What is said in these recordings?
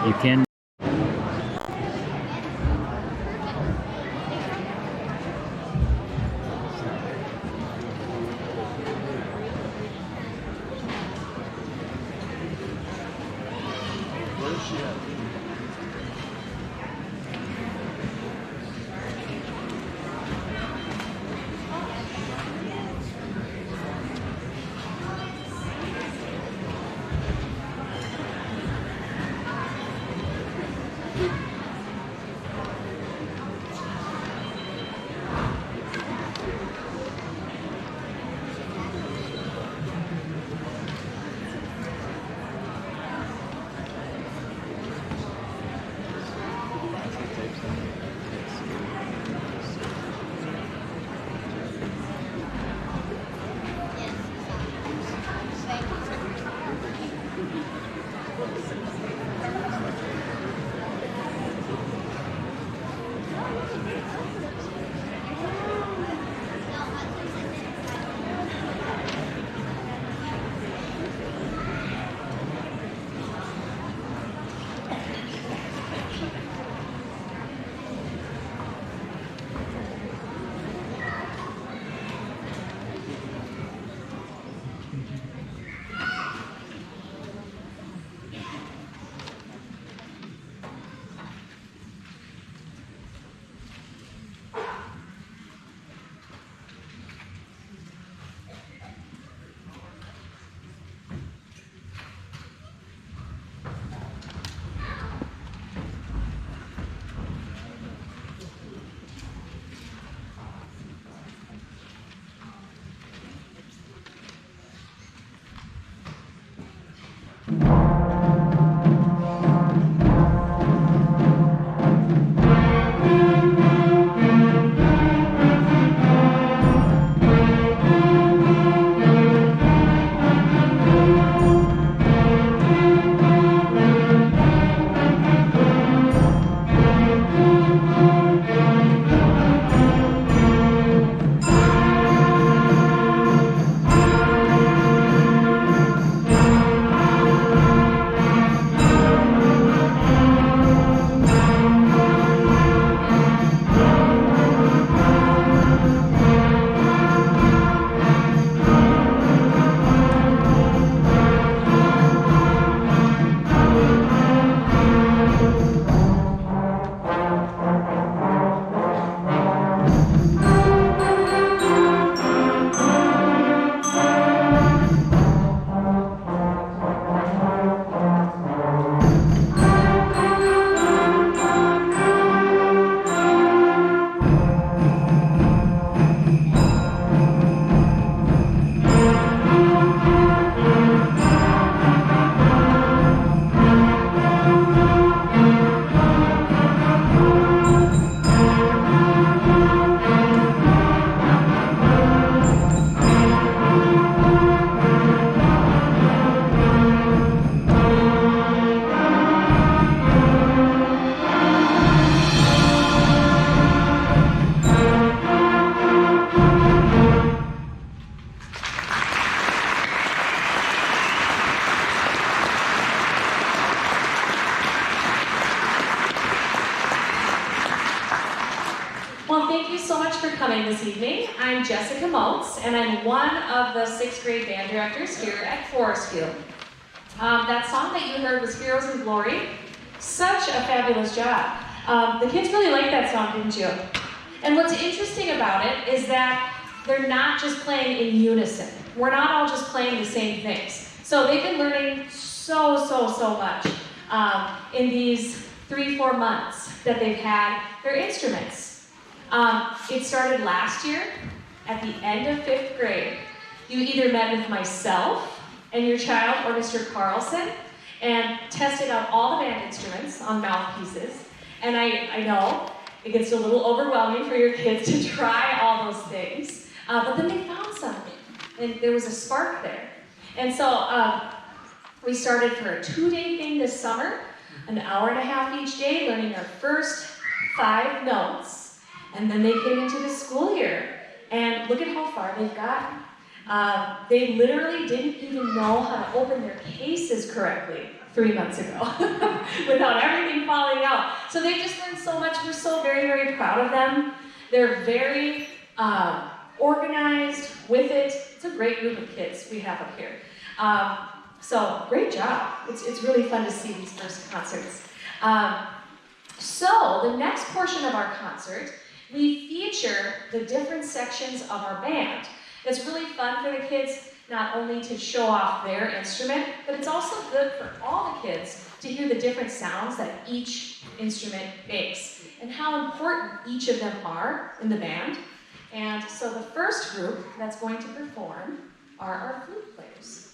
You can. Where is she at? This evening. I'm Jessica Moats, and I'm one of the 6th grade band directors here at Forestview. That song that you heard was Heroes in Glory. Such a fabulous job. The kids really liked that song, didn't you? And what's interesting about it is that they're not just playing in unison. We're not all just playing the same things. So they've been learning so much in these 3-4 months that they've had their instruments. It started last year at the end of 5th grade. You either met with myself and your child or Mr. Carlson and tested out all the band instruments on mouthpieces. And I know it gets a little overwhelming for your kids to try all those things, but then they found something and there was a spark there. And so we started for a 2-day thing this summer, an hour and a half each day, learning our first 5 notes. And then they came into the school year, and look at how far they've gotten. They literally didn't even know how to open their cases correctly. 3 months ago without everything falling out. So they've just learned so much. We're so very, very proud of them. They're very organized with it. It's a great group of kids we have up here. So great job. It's really fun to see these first concerts. So the next portion of our concert, we feature the different sections of our band. It's really fun for the kids not only to show off their instrument, but it's also good for all the kids to hear the different sounds that each instrument makes and how important each of them are in the band. And so the first group that's going to perform are our flute players.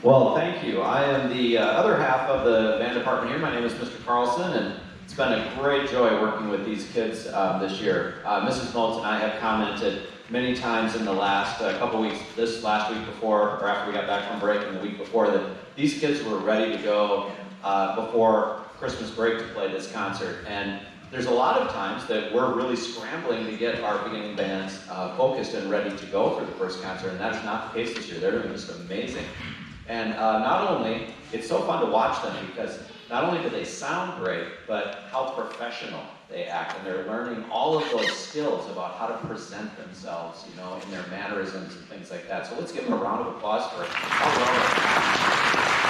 Well, thank you. I am the other half of the band department here. My name is Mr. Carlson, and it's been a great joy working with these kids this year. Mrs. Moats and I have commented many times in the last couple weeks, this last week before, or after we got back from break and the week before, that these kids were ready to go before Christmas break to play this concert. And there's a lot of times that we're really scrambling to get our beginning bands focused and ready to go for the first concert, and that's not the case this year. They're doing just amazing. And not only, it's so fun to watch them because not only do they sound great, but how professional they act. And they're learning all of those skills about how to present themselves, you know, in their mannerisms and things like that. So let's give them a round of applause for how well.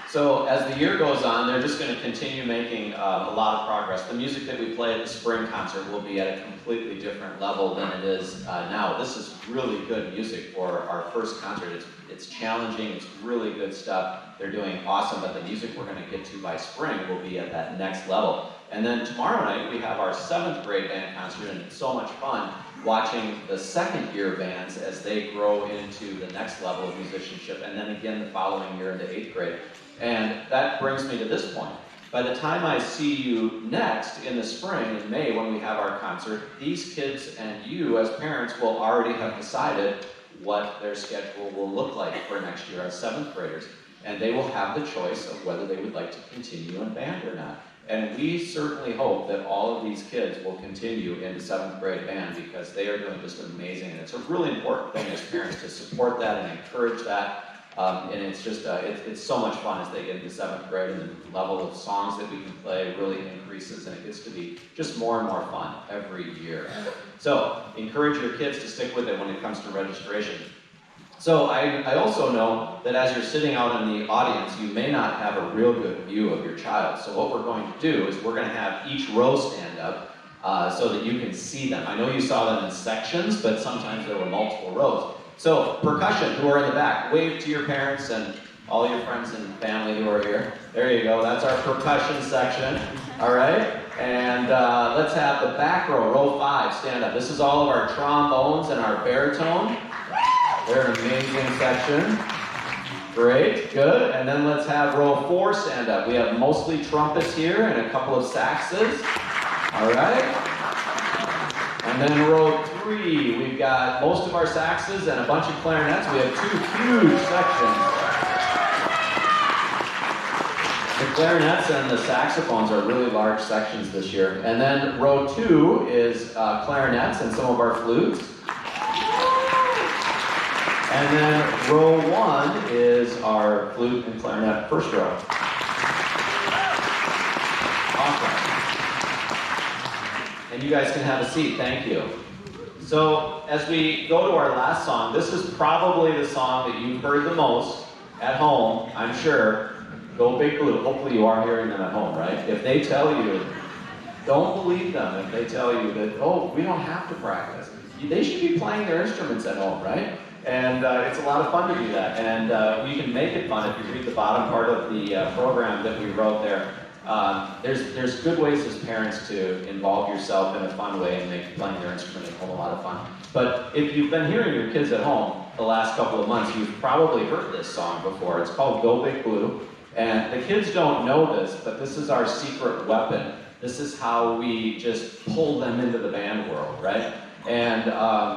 So as the year goes on, they're just going to continue making a lot of progress. The music that we play at the spring concert will be at a completely different level than it is now. This is really good music for our first concert. It's challenging, it's really good stuff. They're doing awesome, but the music we're going to get to by spring will be at that next level. And then tomorrow night we have our 7th grade band concert, and it's so much fun watching the 2nd year bands as they grow into the next level of musicianship, and then again the following year into 8th grade. And that brings me to this point. By the time I see you next in the spring, in May, when we have our concert, these kids and you as parents will already have decided what their schedule will look like for next year as 7th graders. And they will have the choice of whether they would like to continue in band or not. And we certainly hope that all of these kids will continue into 7th grade band because they are doing just amazing. And it's a really important thing as parents to support that and encourage that. And it's just, it's so much fun as they get into 7th grade, and the level of songs that we can play really increases, and it gets to be just more and more fun every year. So encourage your kids to stick with it when it comes to registration. So I also know that as you're sitting out in the audience, you may not have a real good view of your child. So what we're going to do is we're going to have each row stand up so that you can see them. I know you saw them in sections, but sometimes there were multiple rows. So, percussion, who are in the back, wave to your parents and all your friends and family who are here. There you go, that's our percussion section, all right? And let's have the back row, row 5, stand up. This is all of our trombones and our baritone. They're an amazing section. Great, good. And then let's have row 4 stand up. We have mostly trumpets here and a couple of saxes, all right? And then row 3, we've got most of our saxes and a bunch of clarinets. We have 2 huge sections. The clarinets and the saxophones are really large sections this year. And then row 2 is clarinets and some of our flutes. And then row 1 is our flute and clarinet first row. Awesome. And you guys can have a seat, thank you. So as we go to our last song, this is probably the song that you've heard the most at home, I'm sure. Go Big Blue. Hopefully you are hearing them at home, right? If they tell you, don't believe them if they tell you that, oh, we don't have to practice. They should be playing their instruments at home, right? And it's a lot of fun to do that. And we can make it fun if you read the bottom part of the program that we wrote there. There's good ways as parents to involve yourself in a fun way and make playing their instrument at home a lot of fun. But if you've been hearing your kids at home the last couple of months, you've probably heard this song before. It's called Go Big Blue. And the kids don't know this, but this is our secret weapon. This is how we just pull them into the band world, right? And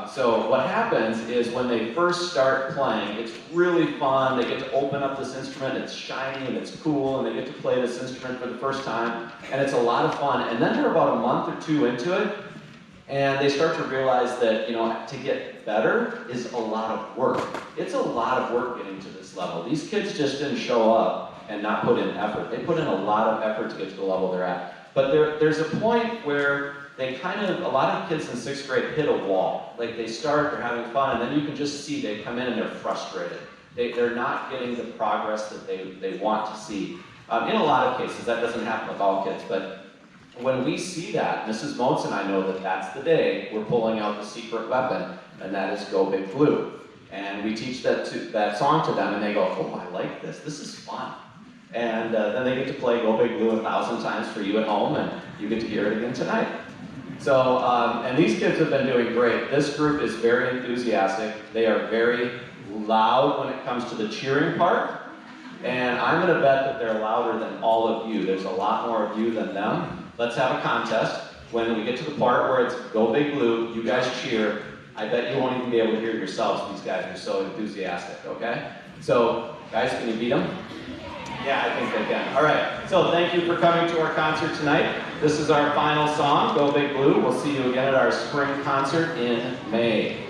so what happens is when they first start playing, it's really fun. They get to open up this instrument, it's shiny and it's cool, and they get to play this instrument for the first time, and it's a lot of fun. And then they're about a month or 2 into it, and they start to realize that, you know, to get better is a lot of work. It's a lot of work getting to this level. These kids just didn't show up and not put in effort. They put in a lot of effort to get to the level they're at. But there's a point where they a lot of kids in 6th grade hit a wall. Like they start, they're having fun, and then you can just see they come in and they're frustrated. They're not getting the progress that they want to see. In a lot of cases, that doesn't happen with all kids, but when we see that, Mrs. Moats and I know that that's the day we're pulling out the secret weapon, and that is Go Big Blue. And we teach that song to them, and they go, oh, I like this. This is fun. And then they get to play Go Big Blue 1,000 times for you at home, and you get to hear it again tonight. So, and these kids have been doing great. This group is very enthusiastic. They are very loud when it comes to the cheering part. And I'm going to bet that they're louder than all of you. There's a lot more of you than them. Let's have a contest. When we get to the part where it's Go Big Blue, you guys cheer. I bet you won't even be able to hear yourselves. These guys are so enthusiastic, okay? So, guys, can you beat them? Yeah, I think they can. All right, so thank you for coming to our concert tonight. This is our final song, Go Big Blue. We'll see you again at our spring concert in May.